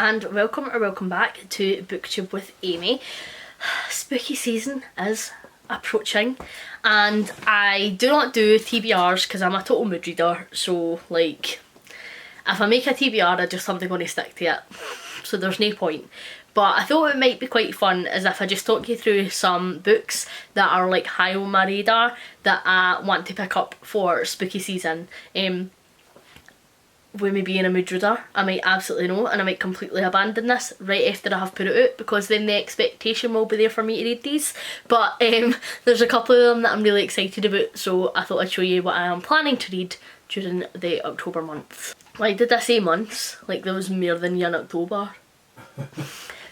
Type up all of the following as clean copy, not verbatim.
and welcome back to BookTube with Amy. Spooky season is approaching and I do not do TBRs because I'm a total mood reader, so like if I make a TBR I just have to go and stick to it, so there's no point. But I thought it might be quite fun as if I just talk you through some books that are like high on my radar that I want to pick up for spooky season. With me being a mood reader, I might absolutely know, and I might completely abandon this right after I have put it out because then the expectation will be there for me to read these. But there's a couple of them that I'm really excited about, so I thought I'd show you what I am planning to read during the October month. Why did I say months? Like there was more than one October.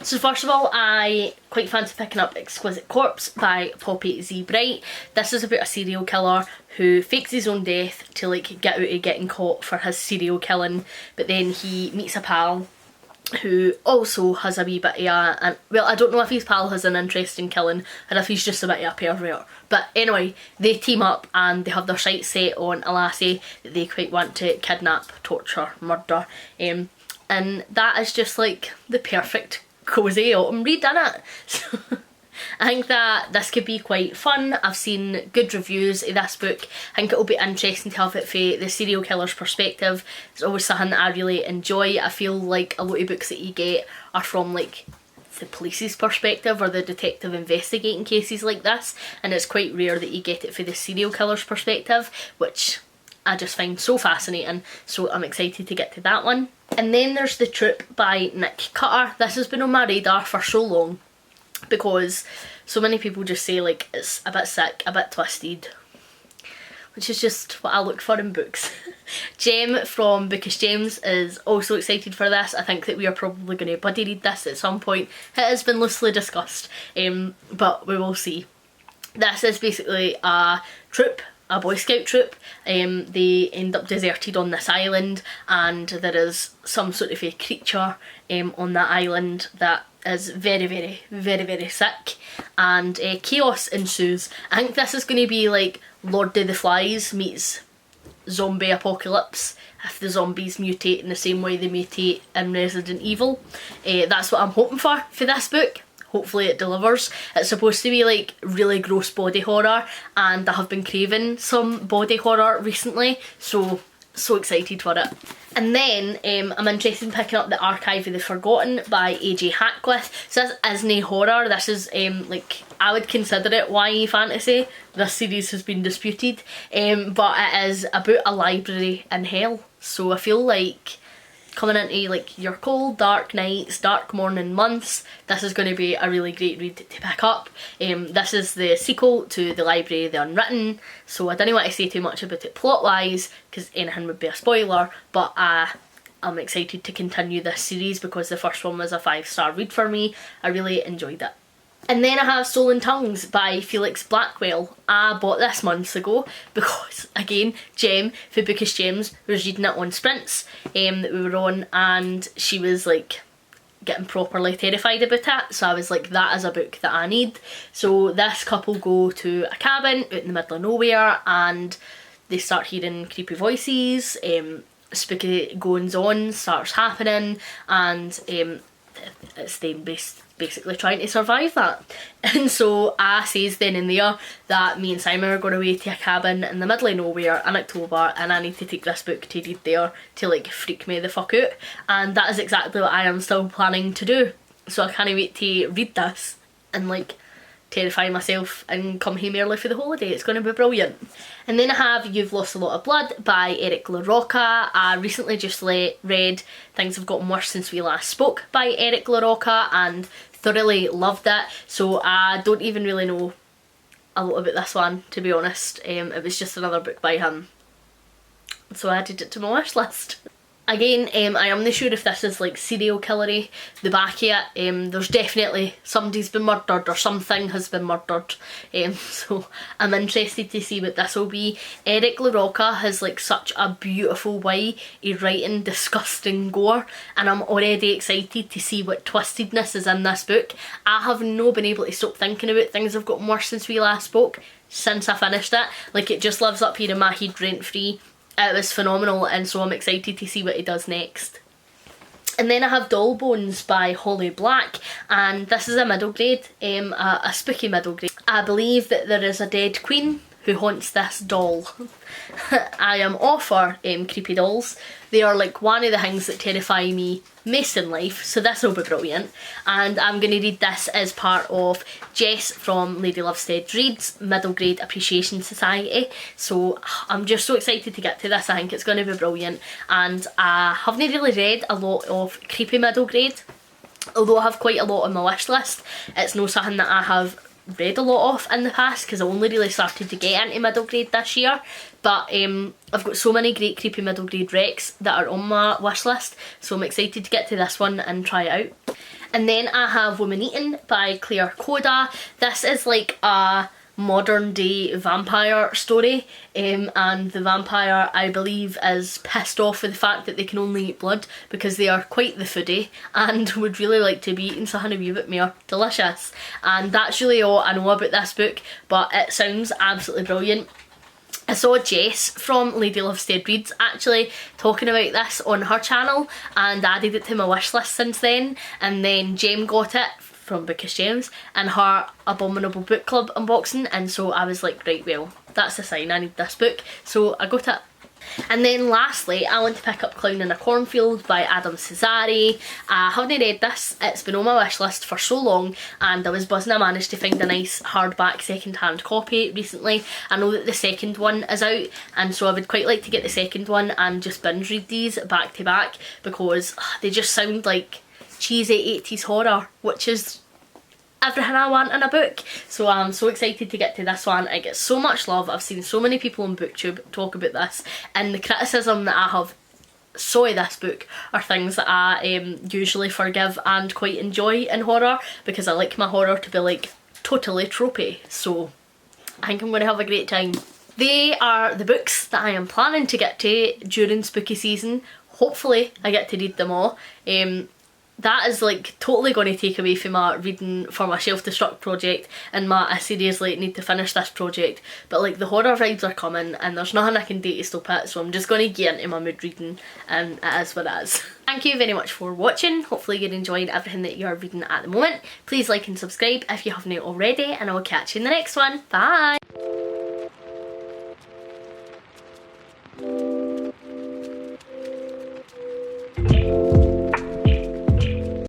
So first of all, I quite fancy picking up Exquisite Corpse by Poppy Z. Bright. This is about a serial killer who fakes his own death to like get out of getting caught for his serial killing, but then he meets a pal who also has a wee bit of a, well, I don't know if his pal has an interest in killing or if he's just a bit of a pervert, but anyway, they team up and they have their sights set on a lassie that they quite want to kidnap, torture, murder, and that is just like the perfect cozy autumn read, innit? So I think that this could be quite fun. I've seen good reviews of this book. I think it'll be interesting to have it from the serial killer's perspective. It's always something that I really enjoy. I feel like a lot of books that you get are from like the police's perspective or the detective investigating cases like this, and it's quite rare that you get it from the serial killer's perspective, which I just find so fascinating, so I'm excited to get to that one. And then there's The Troop by Nick Cutter. This has been on my radar for so long because so many people just say like it's a bit sick, a bit twisted, which is just what I look for in books. Jem from Bookish James is also excited for this. I think that we are probably going to buddy read this at some point. It has been loosely discussed, but we will see. This is basically a troop, a Boy Scout troop. They end up deserted on this island and there is some sort of a creature on that island that is very sick, and chaos ensues. I think this is going to be like Lord of the Flies meets zombie apocalypse if the zombies mutate in the same way they mutate in Resident Evil. That's what I'm hoping for this book. Hopefully it delivers. It's supposed to be like really gross body horror and I have been craving some body horror recently, so excited for it. And then I'm interested in picking up The Archive of the Forgotten by AJ Hackworth. So this isn't horror, this is like, I would consider it YA fantasy. This series has been disputed, but it is about a library in hell. So I feel like coming into like your cold, dark nights, dark morning months, this is going to be a really great read to pick up. This is the sequel to The Library of the Unwritten, so I don't want to say too much about it plot wise because anything would be a spoiler, but I'm excited to continue this series because the first one was a 5-star read for me. I really enjoyed it. And then I have Stolen Tongues by Felix Blackwell. I bought this months ago because, again, Jem for Bookish James was reading it on sprints that we were on, and she was like getting properly terrified about it, so I was like, that is a book that I need. So this couple go to a cabin out in the middle of nowhere and they start hearing creepy voices, spooky goings on starts happening, and it's them basically trying to survive that. And so I says then and there that me and Simon are going away to a cabin in the middle of nowhere in October and I need to take this book to read there to like freak me the fuck out, and that is exactly what I am still planning to do. So I can't wait to read this and like terrify myself and come home early for the holiday. It's going to be brilliant. And then I have You've Lost a Lot of Blood by Eric LaRocca. I recently just read Things Have Gotten Worse Since We Last Spoke by Eric LaRocca and thoroughly loved it, so I don't even really know a lot about this one, to be honest. It was just another book by him, so I added it to my wish list. Again, I am not sure if this is like serial killery, the back of it. There's definitely somebody's been murdered or something has been murdered, so I'm interested to see what this will be. Eric LaRocca has like such a beautiful way of writing disgusting gore, and I'm already excited to see what twistedness is in this book. I have not been able to stop thinking about Things Have Gotten Worse Since We Last Spoke since I finished it. Like, it just lives up here in my head rent free. It was phenomenal, and so I'm excited to see what he does next. And then I have Doll Bones by Holly Black, and this is a middle grade, a spooky middle grade. I believe that there is a dead queen who haunts this doll. I am all for creepy dolls. They are like one of the things that terrify me most in life, so this will be brilliant. And I'm going to read this as part of Jess from Lady Lovestead Reads Middle Grade Appreciation Society, so I'm just so excited to get to this. I think it's going to be brilliant, and I haven't really read a lot of creepy middle grade, although I have quite a lot on my wish list. It's not something that I have read a lot of in the past because I only really started to get into middle grade this year, but I've got so many great creepy middle grade recs that are on my wish list, so I'm excited to get to this one and try it out. And then I have Woman Eaten by Claire Coda. This is like a modern day vampire story, and the vampire, I believe, is pissed off with the fact that they can only eat blood because they are quite the foodie and would really like to be eating something a wee bit more delicious. And that's really all I know about this book, but it sounds absolutely brilliant. I saw Jess from Lady Lovestead Reads actually talking about this on her channel and added it to my wish list since then, and then Jem got it from Bookish Gems in her Abominable Book Club unboxing, and so I was like, right, well, that's a sign I need this book, so I got it. And then lastly, I want to pick up Clown in a Cornfield by Adam Cesare. I haven't read this, it's been on my wish list for so long, and I was buzzing I managed to find a nice hardback second-hand copy recently. I know that the second one is out, and so I would quite like to get the second one and just binge read these back to back because they just sound like cheesy 80s horror, which is everything I want in a book. So I'm so excited to get to this one. It gets so much love. I've seen so many people on BookTube talk about this, and the criticism that I have saw this book are things that I usually forgive and quite enjoy in horror, because I like my horror to be like totally tropey. So I think I'm going to have a great time. They are the books that I am planning to get to during spooky season. Hopefully I get to read them all. That is like totally going to take away from my reading for my self-destruct project and my I seriously need to finish this project, but like the horror vibes are coming and there's nothing I can do to stop it, so I'm just going to get into my mood reading, and it is what it is. Thank you very much for watching. Hopefully you're enjoying everything that you're reading at the moment. Please like and subscribe if you haven't already, and I will catch you in the next one. Bye!